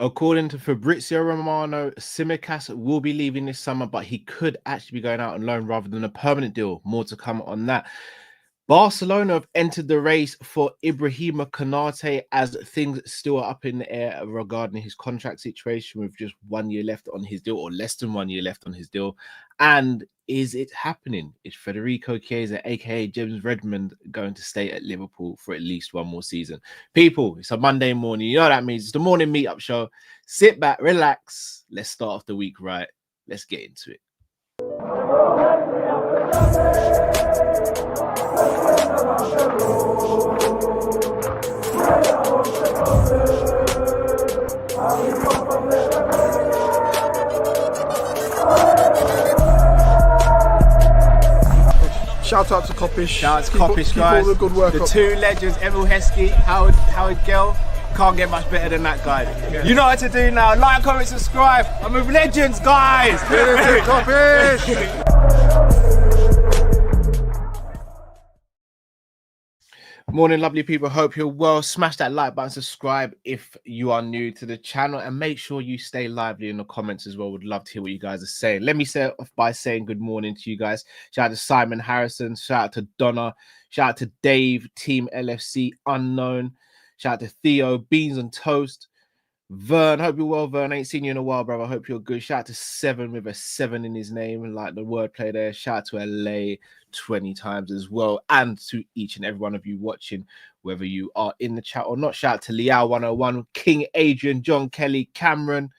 According to Fabrizio Romano, Tsimikas will be leaving this summer, but he could actually be going out on loan rather than a permanent deal. More to come on that. Barcelona have entered the race for Ibrahim Konate as things still are up in the air regarding his contract situation with just 1 year left on his deal, or less than 1 year left on his deal. And is it happening? Is Federico Chiesa, aka James Redmond, going to stay at Liverpool for at least one more season? People, it's a Monday morning. You know what that means. It's the morning meetup show. Sit back, relax. Let's start off the week right. Let's get into it. Shout out to Kopish. Shout out to Kopish, guys. Keep all the good work the up. Two legends, Emil Heskey, Howard Gell. Can't get much better than that guy. Yeah. You know what to do now. Like, comment, subscribe. I'm with legends, guys. Kopish. Morning, lovely people. Hope you're well. Smash that like button, subscribe if you are new to the channel, and make sure you stay lively in the comments as well. Would love to hear what you guys are saying. Let me start off by saying good morning to you guys. Shout out to Simon Harrison. Shout out to Donna. Shout out to Dave, Team LFC Unknown. Shout out to Theo, Beans and Toast. Vern, hope you're well, Vern. Ain't seen you in a while, brother. Hope you're good. Shout out to Seven with a 7 in his name, like the wordplay there. Shout out to LA 20 times as well, and to each and every one of you watching, whether you are in the chat or not. Shout out to Liao 101, King Adrian, John Kelly, Cameron,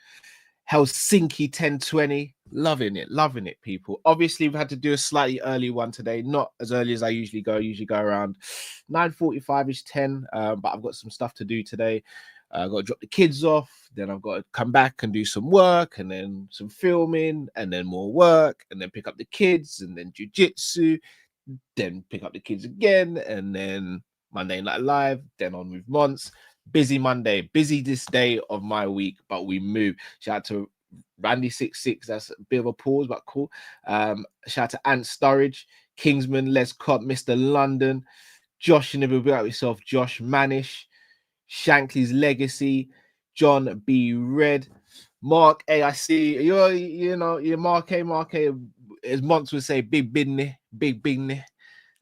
Helsinki 1020. Loving it, people. Obviously, we've had to do a slightly early one today, not as early as I usually go. I usually go around 9:45ish, 10, but I've got some stuff to do today. I've got to drop the kids off, then I've got to come back and do some work, and then some filming, and then more work, and then pick up the kids, and then jiu-jitsu, then pick up the kids again, and then Monday Night Live, then on with Mons. Busy Monday, busy this day of my week, but we move. Shout out to Randy66, that's a bit of a pause, but cool. Shout out to Ant Sturridge, Kingsman, Les Cott, Mr. London, Josh, and never be out yourself, Josh Manish, Shankly's Legacy, John B. Red, Mark A. I see you're Mark A, as Monks would say, big Bidney.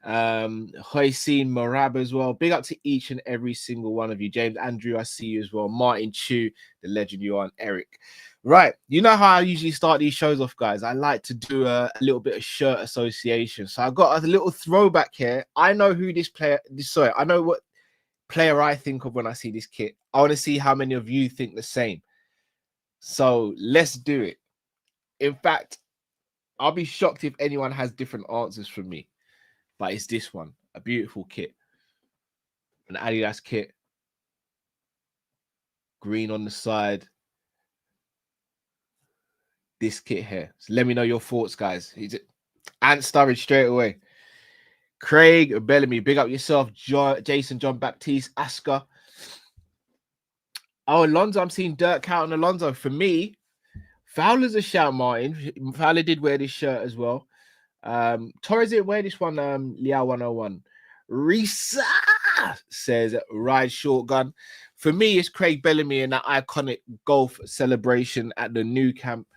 Hoisin Marab as well. Big up to each and every single one of you. James Andrew, I see you as well. Martin Chu, the legend you are, and Eric. Right, you know how I usually start these shows off, guys. I like to do a little bit of shirt association. So I got a little throwback here. I know who I know what player I think of when I see this kit. I want to see how many of you think the same. So let's do it. In fact, I'll be shocked if anyone has different answers from me. But it's this one, a beautiful kit. An Adidas kit. Green on the side. This kit here. So let me know your thoughts, guys. Ant Sturridge straight away. Craig Bellamy, big up yourself. Jason John Baptiste, Asker. Oh, Alonso, I'm seeing Dirk Cout and Alonso. For me, Fowler's a shout, Martin. Fowler did wear this shirt as well. Torres didn't wear this one, Liao 101. Risa says ride shotgun. For me, it's Craig Bellamy and that iconic golf celebration at the new camp.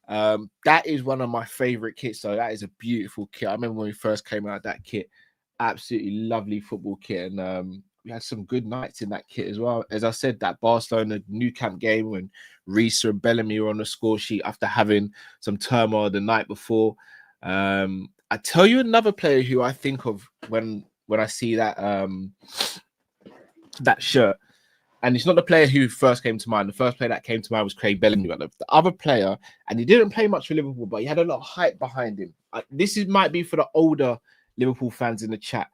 That is one of my favorite kits, so that is a beautiful kit. I remember when we first came out, that kit, absolutely lovely football kit, and we had some good nights in that kit as well. As I said, that Barcelona new camp game when Risa and Bellamy were on the score sheet after having some turmoil the night before. I tell you another player who I think of when I see that that shirt. And it's not the player who first came to mind. The first player that came to mind was Craig Bellamy. But the other player, and he didn't play much for Liverpool, but he had a lot of hype behind him. Might be for the older Liverpool fans in the chat.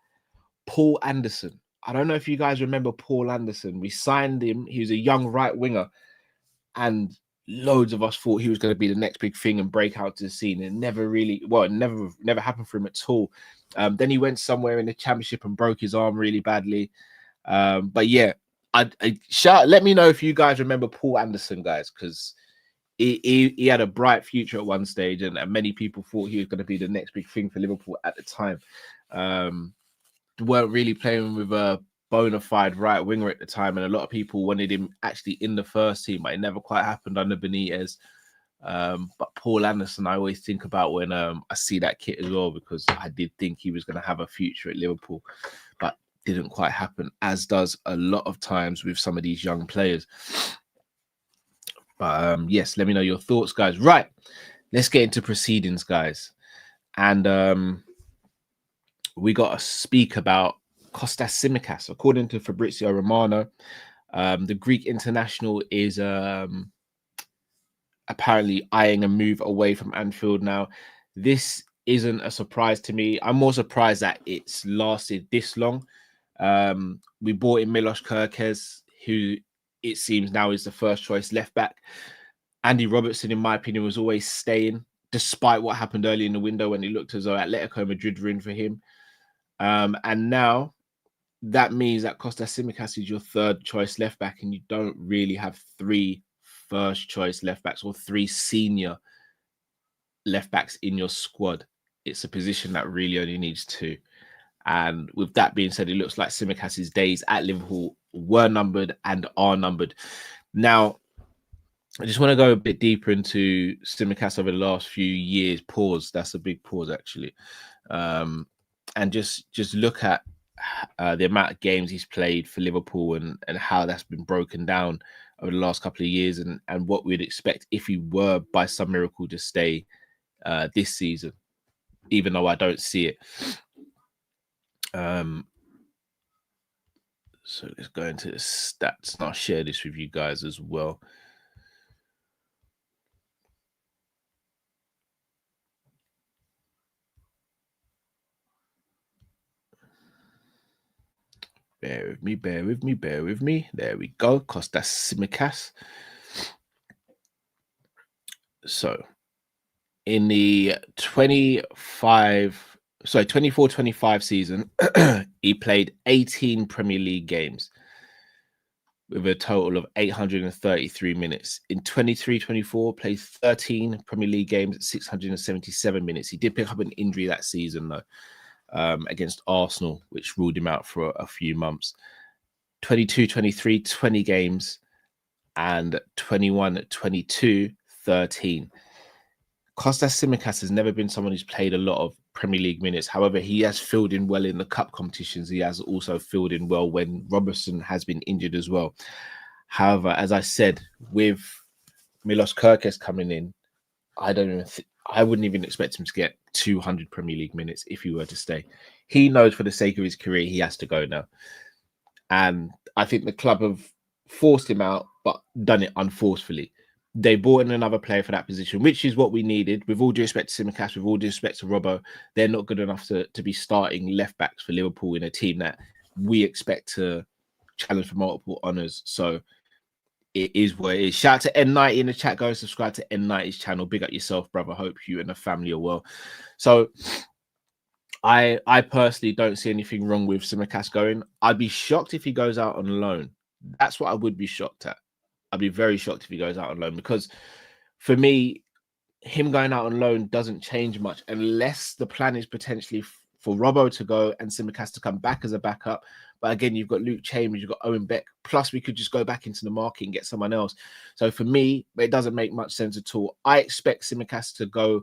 Paul Anderson. I don't know if you guys remember Paul Anderson. We signed him. He was a young right winger. And loads of us thought he was going to be the next big thing and break out to the scene. It never happened for him at all. Then he went somewhere in the championship and broke his arm really badly. But yeah, let me know if you guys remember Paul Anderson, guys, because he had a bright future at one stage, and many people thought he was going to be the next big thing for Liverpool at the time. Weren't really playing with bona fide right winger at the time, and a lot of people wanted him actually in the first team, but it never quite happened under Benitez. But Paul Anderson, I always think about when I see that kit as well, because I did think he was going to have a future at Liverpool, but didn't quite happen, as does a lot of times with some of these young players. But yes, let me know your thoughts, guys. Right, let's get into proceedings, guys. And we got to speak about Kostas Tsimikas. According to Fabrizio Romano, the Greek international is apparently eyeing a move away from Anfield now. This isn't a surprise to me. I'm more surprised that it's lasted this long. We bought in Milos Kerkez, who it seems now is the first choice left back. Andy Robertson, in my opinion, was always staying, despite what happened early in the window when it looked as though Atletico Madrid were in for him. And now that means that Kostas Tsimikas is your third choice left back, and you don't really have three first choice left backs or three senior left backs in your squad. It's a position that really only needs two. And with that being said, it looks like Tsimikas' days at Liverpool were numbered and are numbered. Now, I just want to go a bit deeper into Tsimikas over the last few years. Pause. That's a big pause, actually. And just look at the amount of games he's played for Liverpool and how that's been broken down over the last couple of years, and what we'd expect if he were by some miracle to stay this season, even though I don't see it. So let's go into the stats, and I'll share this with you guys as well. Bear with me, bear with me, bear with me. There we go. Kostas Tsimikas. So in the 24-25 season, he played 18 Premier League games with a total of 833 minutes. In 23-24, played 13 Premier League games at 677 minutes. He did pick up an injury that season, though, against Arsenal, which ruled him out for a few months. 22-23, 20 games, and 21-22, 13. Kostas Tsimikas has never been someone who's played a lot of Premier League minutes. However, he has filled in well in the cup competitions. He has also filled in well when Robertson has been injured as well. However, as I said, with Milos Kerkez coming in, I wouldn't even expect him to get 200 Premier League minutes if he were to stay. He knows for the sake of his career, he has to go now. And I think the club have forced him out, but done it unforcefully. They brought in another player for that position, which is what we needed. With all due respect to Tsimikas, with all due respect to Robbo, they're not good enough to be starting left backs for Liverpool in a team that we expect to challenge for multiple honours. So it is what it is. Shout out to N90 in the chat. Go and subscribe to N90's channel. Big up yourself, brother. Hope you and the family are well. So I personally don't see anything wrong with Tsimikas going. I'd be shocked if he goes out on loan. That's what I would be shocked at. I'd be very shocked if he goes out on loan, because for me, him going out on loan doesn't change much unless the plan is potentially for Robbo to go and Tsimikas to come back as a backup. But again, you've got Luke Chambers, you've got Owen Beck. Plus, we could just go back into the market and get someone else. So for me, it doesn't make much sense at all. I expect Tsimikas to go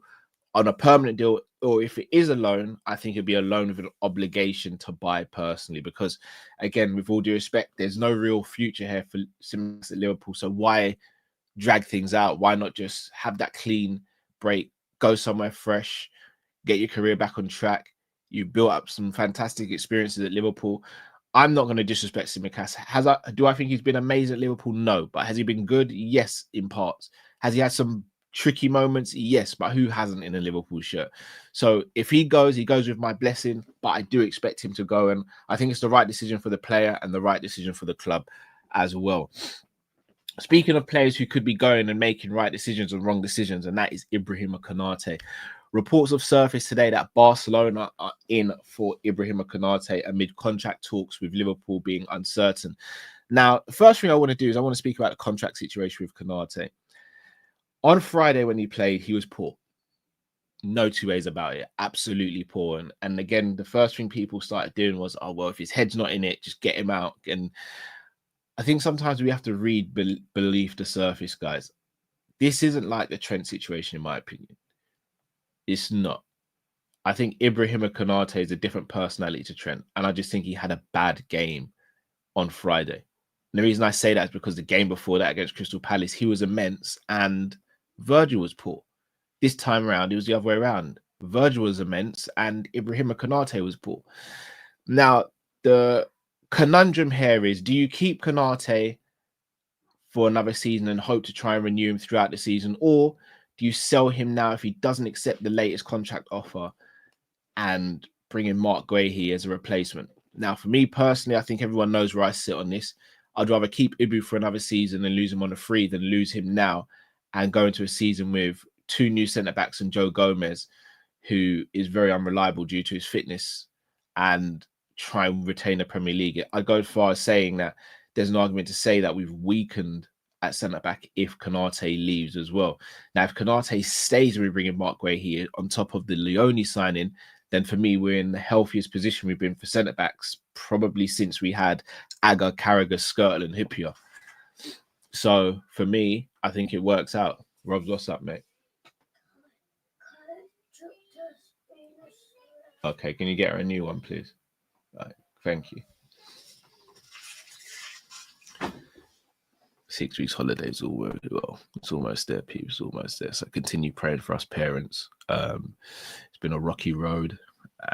on a permanent deal, or if it is a loan, I think it'd be a loan with an obligation to buy personally, because again, with all due respect, there's no real future here for Tsimikas at Liverpool. So why drag things out? Why not just have that clean break, go somewhere fresh, get your career back on track? You built up some fantastic experiences at Liverpool. I'm not going to disrespect Tsimikas. Do I think he's been amazing at Liverpool? No. But has he been good? Yes, in parts. Has he had some tricky moments? Yes, but who hasn't in a Liverpool shirt? So if he goes with my blessing, but I do expect him to go, and I think it's the right decision for the player and the right decision for the club as well. Speaking of players who could be going and making right decisions and wrong decisions, and that is Ibrahim Konate. Reports have surfaced today that Barcelona are in for Ibrahim Konate amid contract talks with Liverpool being uncertain. Now, the first thing I want to do is I want to speak about the contract situation with Konate. On Friday when he played, he was poor. No two ways about it. Absolutely poor. And again, the first thing people started doing was, oh, well, if his head's not in it, just get him out. And I think sometimes we have to read beneath the surface, guys. This isn't like the Trent situation, in my opinion. It's not. I think Ibrahim Konate is a different personality to Trent. And I just think he had a bad game on Friday. And the reason I say that is because the game before that against Crystal Palace, he was immense and Virgil was poor. This time around, it was the other way around. Virgil was immense and Ibrahim Konate was poor. Now, the conundrum here is, do you keep Konate for another season and hope to try and renew him throughout the season? Or do you sell him now if he doesn't accept the latest contract offer and bring in Mark Guehi as a replacement? Now, for me personally, I think everyone knows where I sit on this. I'd rather keep Ibu for another season and lose him on a free than lose him now and go into a season with 2 new centre-backs and Joe Gomez, who is very unreliable due to his fitness, and try and retain the Premier League. I'd go as far as saying that there's an argument to say that we've weakened at centre-back if Konate leaves as well. Now, if Konate stays and we bring in Mark Guehi on top of the Leone signing, then for me, we're in the healthiest position we've been for centre-backs probably since we had Aga, Carragher, Skirtle and Hippier. So for me, I think it works out. Rob's, what's up, mate? Okay, can you get her a new one, please? All right, thank you. 6 weeks holiday is all very well. It's almost there, people. It's almost there. So continue praying for us parents. It's been a rocky road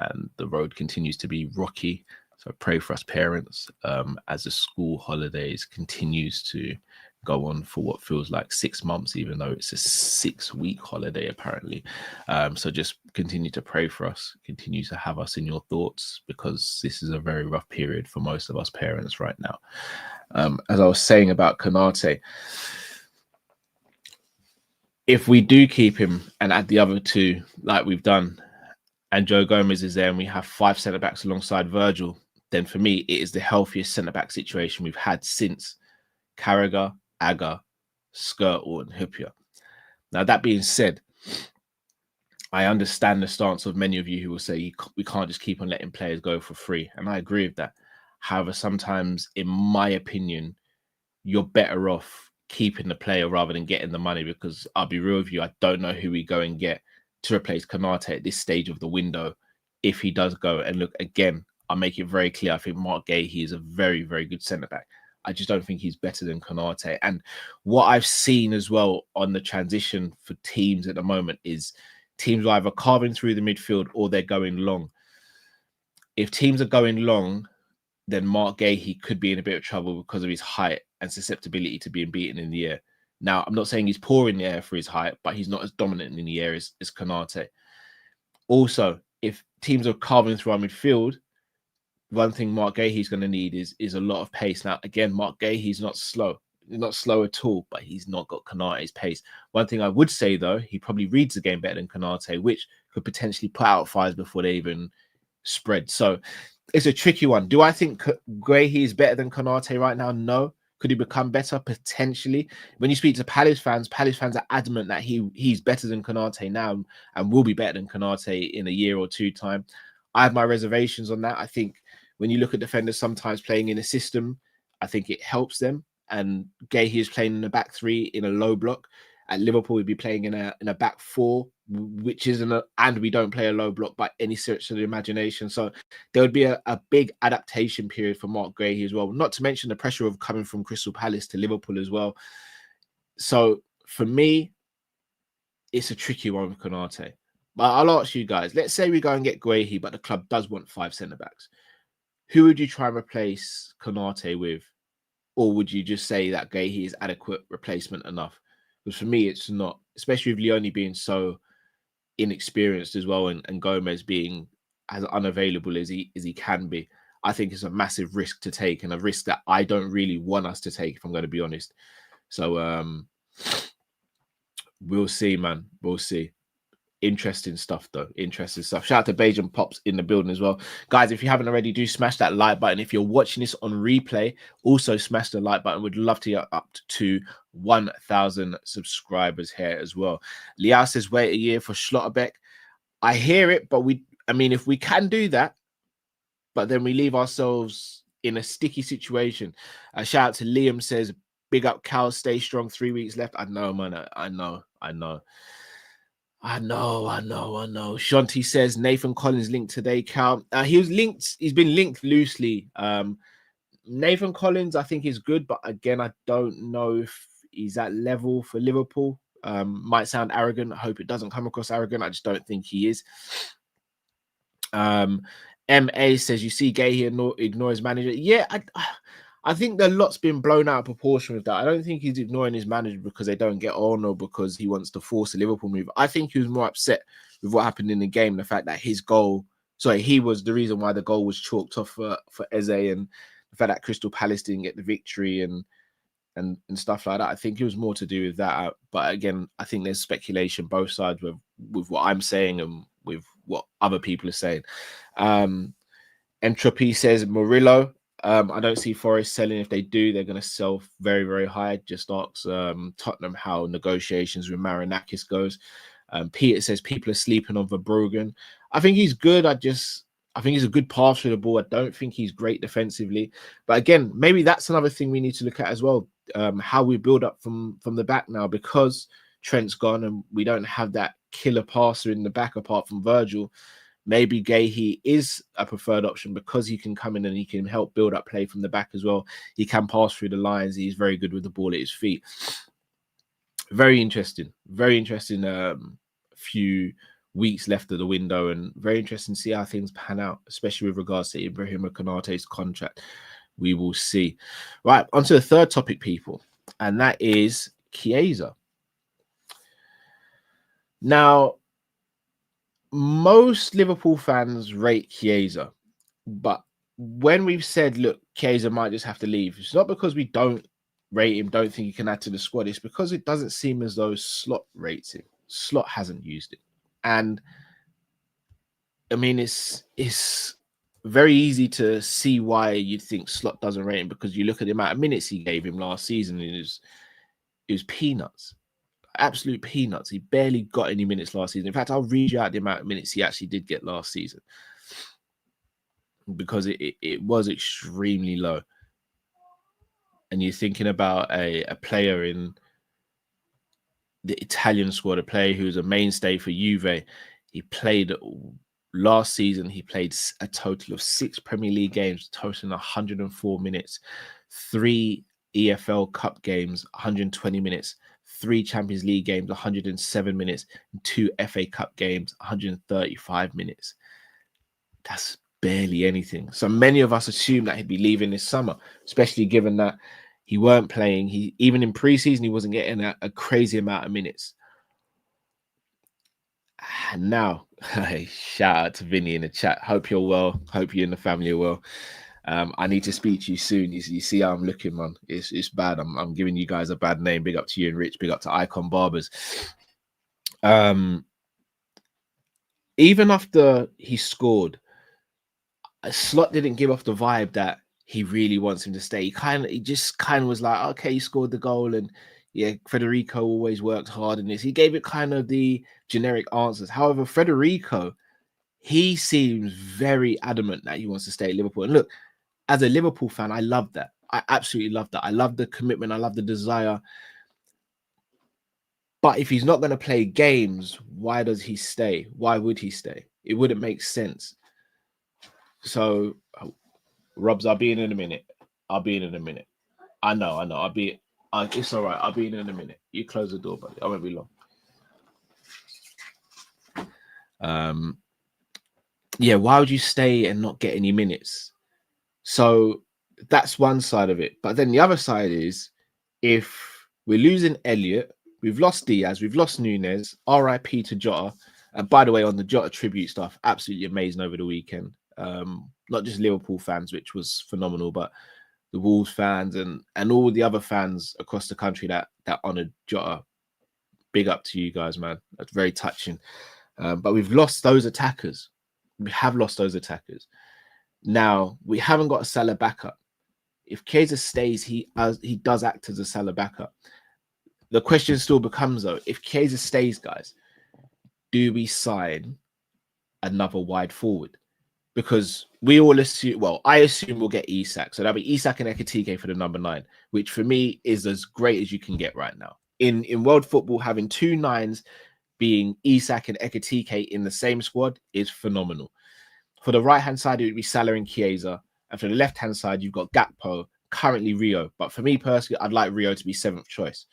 and the road continues to be rocky. So pray for us parents as the school holidays continues to go on for what feels like 6 months, even though it's a 6-week holiday apparently. So just continue to pray for us, continue to have us in your thoughts, because this is a very rough period for most of us parents right now. As I was saying about Konate, if we do keep him and add the other 2 like we've done, and Joe Gomez is there and we have 5 centre-backs alongside Virgil, then for me, it is the healthiest centre-back situation we've had since Carragher, Aga, Skirtle and Hippier. Now, that being said, I understand the stance of many of you who will say we can't just keep on letting players go for free. And I agree with that. However, sometimes, in my opinion, you're better off keeping the player rather than getting the money, because I'll be real with you, I don't know who we go and get to replace Konate at this stage of the window if he does go. And look, again, I'll make it very clear. I think Mark Guehi is a very, very good centre-back. I just don't think he's better than Konate. And what I've seen as well on the transition for teams at the moment is teams are either carving through the midfield or they're going long. If teams are going long, then Mark Guehi could be in a bit of trouble because of his height and susceptibility to being beaten in the air. Now, I'm not saying he's poor in the air for his height, but he's not as dominant in the air as Konate. Also, if teams are carving through our midfield, one thing Mark Guehi's going to need is a lot of pace. Now, again, Mark Guehi's not slow. He's not slow at all, but he's not got Konate's pace. One thing I would say, though, he probably reads the game better than Konate, which could potentially put out fires before they even spread. So it's a tricky one. Do I think Guehi is better than Konate right now? No. Could he become better? Potentially. When you speak to Palace fans are adamant that he's better than Konate now and will be better than Konate in a year or 2 time. I have my reservations on that. I think when you look at defenders sometimes playing in a system, I think it helps them. And Guehi is playing in a back 3 in a low block. At Liverpool, we'd be playing in a back 4, which isn't and we don't play a low block by any stretch of the imagination. So there would be a big adaptation period for Mark Guehi as well. Not to mention the pressure of coming from Crystal Palace to Liverpool as well. So for me, it's a tricky one with Konate. But I'll ask you guys, let's say we go and get Guehi, but the club does want 5 centre-backs. Who would you try and replace Konate with? Or would you just say that Guehi is adequate replacement enough? Because for me, it's not, especially with Leone being so inexperienced as well, and Gomez being as unavailable as he can be. I think it's a massive risk to take, and a risk that I don't really want us to take, if I'm going to be honest. So we'll see, man. We'll see. Interesting stuff, though. Interesting stuff. Shout out to Bajan Pops in the building as well. Guys, if you haven't already, do smash that like button. If you're watching this on replay, also smash the like button. We'd love to get up to 1,000 subscribers here as well. Liao says, wait a year for Schlotterbeck. I hear it, but I mean, if we can do that, but then we leave ourselves in a sticky situation. Shout out to Liam, says, big up Cal, stay strong, 3 weeks left. I know, man. I know. Shanti says Nathan Collins linked today, Cal. He's been linked loosely. Nathan Collins, I think, is good, but again, I don't know if he's at level for Liverpool. Might sound arrogant. I hope it doesn't come across arrogant. I just don't think he is. MA says, you see Gay here ignore his manager. Yeah, I think the lot's been blown out of proportion with that. I don't think he's ignoring his manager because they don't get on or because he wants to force a Liverpool move. I think he was more upset with what happened in the game, the fact that he was the reason why the goal was chalked off for Eze, and the fact that Crystal Palace didn't get the victory and stuff like that. I think it was more to do with that. But again, I think there's speculation both sides with what I'm saying and with what other people are saying. Entropy says Murillo. I don't see Forest selling. If they do, they're going to sell very, very high. Just asks Tottenham how negotiations with Marinakis goes. Peter says people are sleeping on Verbruggen. I think he's good. I think he's a good pass through the ball. I don't think he's great defensively. But again, maybe that's another thing we need to look at as well. How we build up from the back now, because Trent's gone and we don't have that killer passer in the back apart from Virgil. Maybe Gahey is a preferred option because he can come in and he can help build up play from the back as well. He can pass through the lines. He's very good with the ball at his feet. Very interesting. Few weeks left of the window, and very interesting to see how things pan out, especially with regards to Ibrahim Konate's contract. We will see. Right, on to the third topic, people, and that is Chiesa. Now, most Liverpool fans rate Chiesa, but when we've said, look, Chiesa might just have to leave, it's not because we don't rate him, don't think he can add to the squad. It's because it doesn't seem as though Slot rates him. Slot hasn't used it. And I mean, it's very easy to see why you'd think Slot doesn't rate him, because you look at the amount of minutes he gave him last season, and it was peanuts. Absolute peanuts. He barely got any minutes last season. In fact, I'll read you out the amount of minutes he actually did get last season, because it was extremely low. And you're thinking about a player in the Italian squad, a player who's a mainstay for Juve. He played last season, he played a total of 6 Premier League games, totaling 104 minutes, 3 EFL Cup games, 120 minutes, 3 Champions League games, 107 minutes, and 2 FA Cup games, 135 minutes. That's barely anything. So many of us assume that he'd be leaving this summer, especially given that he weren't playing. Even in preseason, he wasn't getting a crazy amount of minutes. And now, shout out to Vinny in the chat. Hope you're well. Hope you and the family are well. I need to speak to you soon. You see how I'm looking, man. It's bad. I'm giving you guys a bad name. Big up to you and Rich. Big up to Icon Barbers. Even after he scored, Slot didn't give off the vibe that he really wants him to stay. He just was like, okay, he scored the goal, and yeah, Federico always worked hard in this. He gave it kind of the generic answers. However, Federico, he seems very adamant that he wants to stay at Liverpool. And look, as a Liverpool fan, I love that. I absolutely love that. I love the commitment. I love the desire. But if he's not going to play games, why does he stay? Why would he stay? It wouldn't make sense. So, Robs, I'll be in a minute. I know. It's all right. I'll be in a minute. You close the door, buddy. I won't be long. Yeah, why would you stay and not get any minutes? So that's one side of it. But then the other side is, if we're losing Elliott, we've lost Diaz, we've lost Nunez, RIP to Jota. And by the way, on the Jota tribute stuff, absolutely amazing over the weekend. Not just Liverpool fans, which was phenomenal, but the Wolves fans and all the other fans across the country that honoured Jota. Big up to you guys, man. That's very touching. But we've lost those attackers. We have lost those attackers. Now, we haven't got a Salah backup. If Chiesa stays, he does act as a Salah backup. The question still becomes, though, if Chiesa stays, guys, do we sign another wide forward, because we all assume, well, I assume we'll get Isak. So that'll be Isak and Ekitike for the number 9, which for me is as great as you can get right now. In world football, having 2 9s being Isak and Ekitike in the same squad is phenomenal. For the right-hand side, it would be Salah and Chiesa. And for the left-hand side, you've got Gakpo, currently Rio. But for me personally, I'd like Rio to be 7th choice.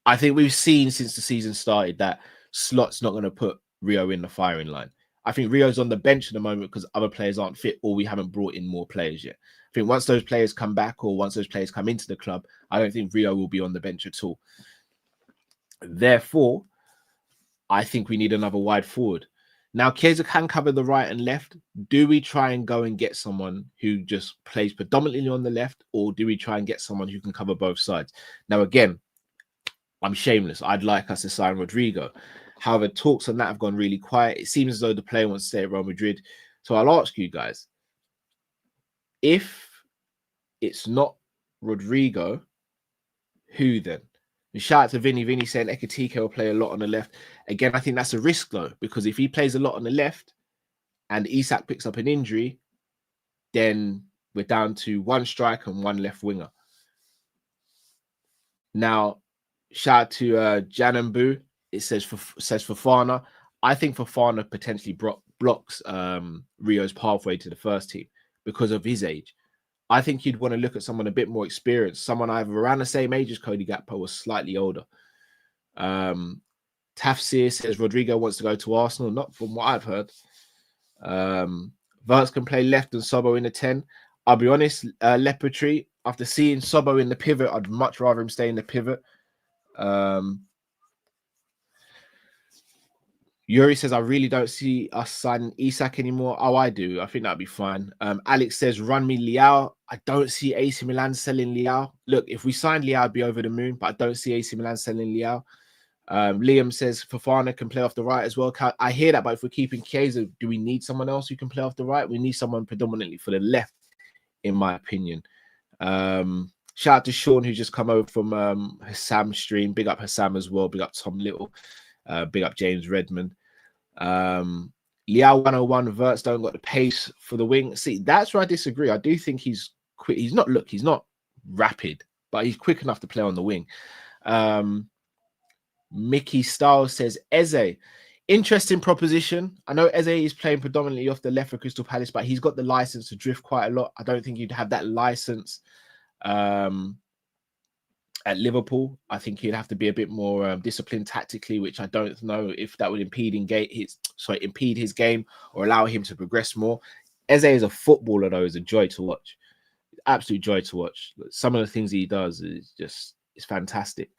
I think we've seen since the season started that Slot's not going to put Rio in the firing line. I think Rio's on the bench at the moment because other players aren't fit, or we haven't brought in more players yet. I think once those players come back, or once those players come into the club, I don't think Rio will be on the bench at all. Therefore, I think we need another wide forward. Now, Chiesa can cover the right and left. Do we try and go and get someone who just plays predominantly on the left, or do we try and get someone who can cover both sides? Now, again, I'm shameless. I'd like us to sign Rodrigo. However, talks on that have gone really quiet. It seems as though the player wants to stay at Real Madrid. So I'll ask you guys, if it's not Rodrigo, who then? And shout out to Vinny. Vinny saying Ekitike will play a lot on the left. Again, I think that's a risk though, because if he plays a lot on the left and Isak picks up an injury, then we're down to 1 striker and 1 left winger. Now, shout out to Janambu. It says Fofana. I think Fofana potentially blocks Rio's pathway to the first team because of his age. I think you'd want to look at someone a bit more experienced, someone either around the same age as Cody Gakpo or slightly older. Tafsir says Rodrigo wants to go to Arsenal, not from what I've heard. Verts can play left and Sobo in the 10. I'll be honest, Lepetry, after seeing Sobo in the pivot, I'd much rather him stay in the pivot. Yuri says, I really don't see us signing Isak anymore. Oh, I do. I think that'd be fine. Alex says, run me Leao. I don't see AC Milan selling Leao. Look, if we signed Leao, I'd be over the moon, but I don't see AC Milan selling Leao. Liam says, Fofana can play off the right as well. I hear that, but if we're keeping Chiesa, do we need someone else who can play off the right? We need someone predominantly for the left, in my opinion. Shout out to Sean, who's just come over from Hassam's stream. Big up Hassam as well. Big up Tom Little. Big up James Redmond. Liao 101, Verts don't got the pace for the wing. See, that's where I disagree. I do think he's quick. He's not rapid, but he's quick enough to play on the wing. Mickey Styles says, Eze, interesting proposition. I know Eze is playing predominantly off the left for Crystal Palace, but he's got the license to drift quite a lot. I don't think you'd have that license at Liverpool. I think he'd have to be a bit more disciplined tactically, which I don't know if that would impede his game or allow him to progress more. Eze is a footballer, though, is a joy to watch. Absolute joy to watch. Some of the things he does is fantastic.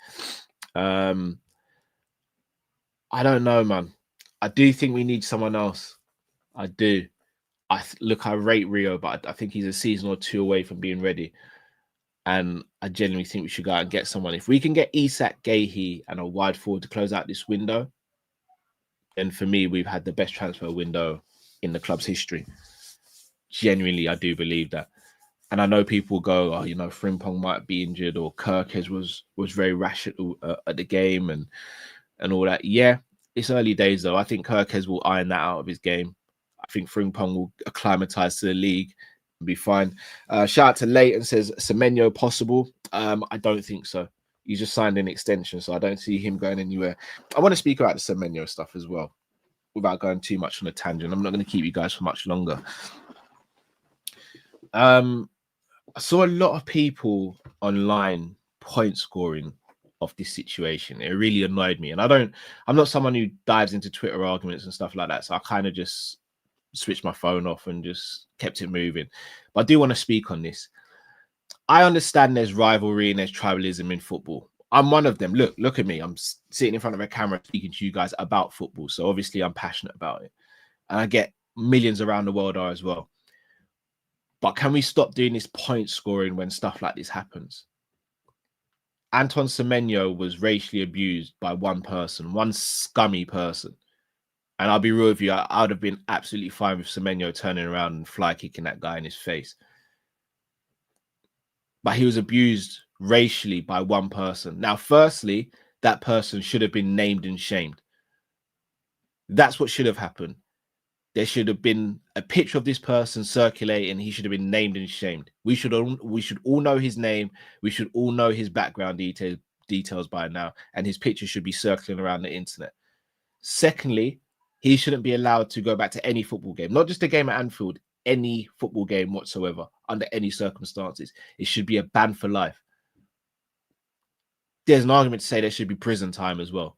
I don't know, man. I do think we need someone else. I do. I rate Rio, but I think he's a season or 2 away from being ready. And I genuinely think we should go out and get someone. If we can get Isak, Guehi, and a wide forward to close out this window, then for me, we've had the best transfer window in the club's history. Genuinely, I do believe that. And I know people go, oh, Frimpong might be injured, or Kirkes was very rash at the game and all that. Yeah, it's early days, though. I think Kirkes will iron that out of his game. I think Frimpong will acclimatise to the league and be fine. Shout out to Leighton, says Semenyo possible. I don't think so. He just signed an extension, so I don't see him going anywhere. I want to speak about the Semenyo stuff as well, without going too much on a tangent. I'm not going to keep you guys for much longer. I saw a lot of people online point scoring of this situation. It really annoyed me. And I'm not someone who dives into Twitter arguments and stuff like that. So I kind of just switched my phone off and just kept it moving. But I do want to speak on this. I understand there's rivalry and there's tribalism in football. I'm one of them. Look at me. I'm sitting in front of a camera speaking to you guys about football. So obviously I'm passionate about it. And I get millions around the world are as well. But can we stop doing this point scoring when stuff like this happens? Anton Semenyo was racially abused by one person, one scummy person. And I'll be real with you, I would have been absolutely fine with Semenyo turning around and fly kicking that guy in his face. But he was abused racially by one person. Now, firstly, that person should have been named and shamed. That's what should have happened. there should have been a picture of this person circulating. He should have been named and shamed. We should all know his name. We should all know his background details by now, and his picture should be circling around the internet. Secondly, he shouldn't be allowed to go back to any football game, not just a game at Anfield, any football game whatsoever, under any circumstances. It should be a ban for life. There's an argument to say there should be prison time as well.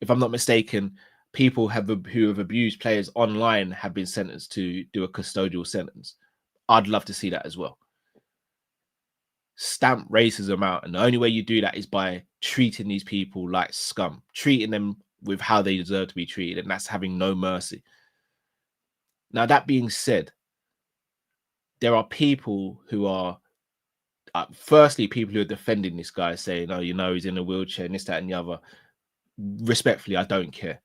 If I'm not mistaken, people who have abused players online have been sentenced to do a custodial sentence. I'd love to see that as well. Stamp racism out, and the only way you do that is by treating these people like scum, treating them with how they deserve to be treated, and that's having no mercy. Now, that being said, there are people who are firstly, people who are defending this guy, saying, oh, he's in a wheelchair and this, that, and the other. Respectfully, I don't care.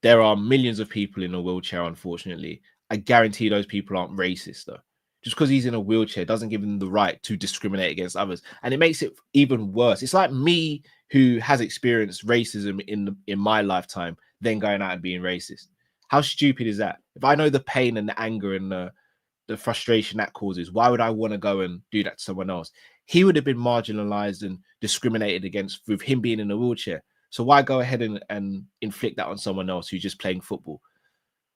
There are millions of people in a wheelchair, unfortunately. I guarantee those people aren't racist, though. Just because he's in a wheelchair doesn't give him the right to discriminate against others. And it makes it even worse. It's like me, who has experienced racism in my lifetime, then going out and being racist. How stupid is that? If I know the pain and the anger and the frustration that causes, why would I want to go and do that to someone else? He would have been marginalized and discriminated against with him being in a wheelchair. So why go ahead and inflict that on someone else who's just playing football?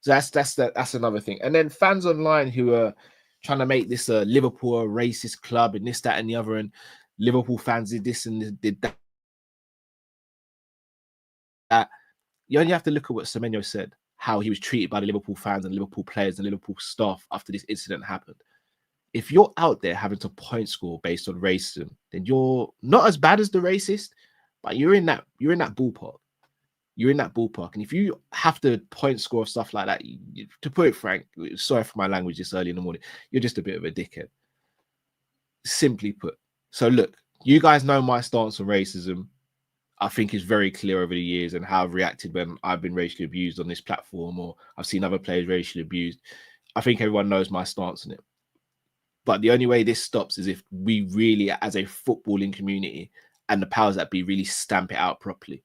So that's another thing. And then fans online who are trying to make this a Liverpool a racist club and this, that, and the other, and Liverpool fans did this and did that. You only have to look at what Semenyo said, how he was treated by the Liverpool fans and Liverpool players and Liverpool staff after this incident happened. If you're out there having to point score based on racism, then you're not as bad as the racist, but you're in that ballpark. You're in that ballpark. And if you have to point score stuff like that, to put it frank, sorry for my language this early in the morning, you're just a bit of a dickhead. Simply put. So look, you guys know my stance on racism. I think it's very clear over the years and how I've reacted when I've been racially abused on this platform, or I've seen other players racially abused. I think everyone knows my stance on it. But the only way this stops is if we really, as a footballing community and the powers that be, really stamp it out properly.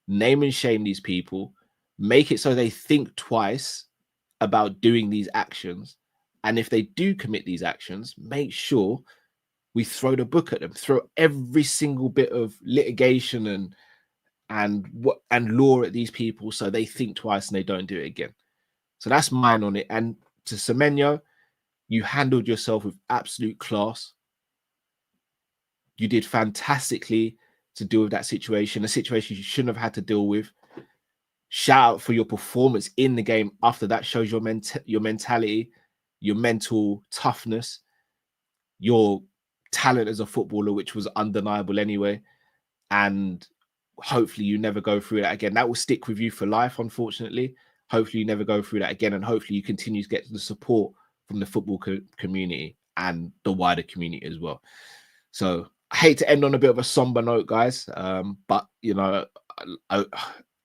Name and shame these people, make it so they think twice about doing these actions. And if they do commit these actions, make sure we throw the book at them, throw every single bit of litigation and law at these people so they think twice and they don't do it again. So that's mine on it. And to Semenyo, you handled yourself with absolute class. You did fantastically to deal with that situation, a situation you shouldn't have had to deal with. Shout out for your performance in the game after that. Shows your mentality, your mental toughness, your talent as a footballer, which was undeniable anyway. And hopefully you never go through that again. That will stick with you for life, unfortunately. Hopefully you never go through that again, and hopefully you continue to get the support from the football community and the wider community as well. So I hate to end on a bit of a somber note, guys, but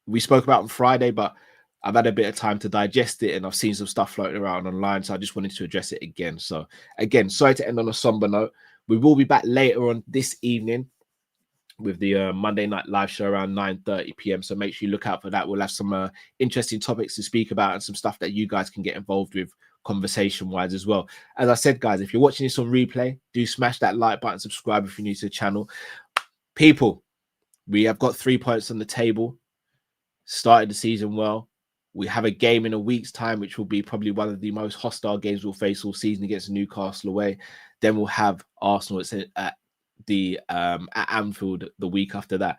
we spoke about it on Friday, but I've had a bit of time to digest it and I've seen some stuff floating around online, so I just wanted to address it again. So again, sorry to end on a somber note. We will be back later on this evening with the Monday night live show around 9:30 p.m. So make sure you look out for that. We'll have some interesting topics to speak about and some stuff that you guys can get involved with conversation-wise as well. As I said, guys, if you're watching this on replay, do smash that like button, subscribe if you're new to the channel. People, we have got 3 points on the table. Started the season well. We have a game in a week's time, which will be probably one of the most hostile games we'll face all season against Newcastle away. Then we'll have Arsenal at Anfield the week after that.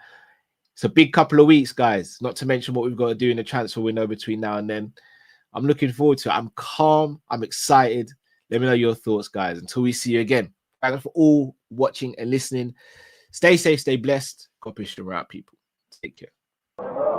It's a big couple of weeks, guys, not to mention what we've got to do in the transfer window between now and then. I'm looking forward to it. I'm calm. I'm excited. Let me know your thoughts, guys. Until we see you again. Thanks for all watching and listening. Stay safe, stay blessed. Kopish, the right people. Take care.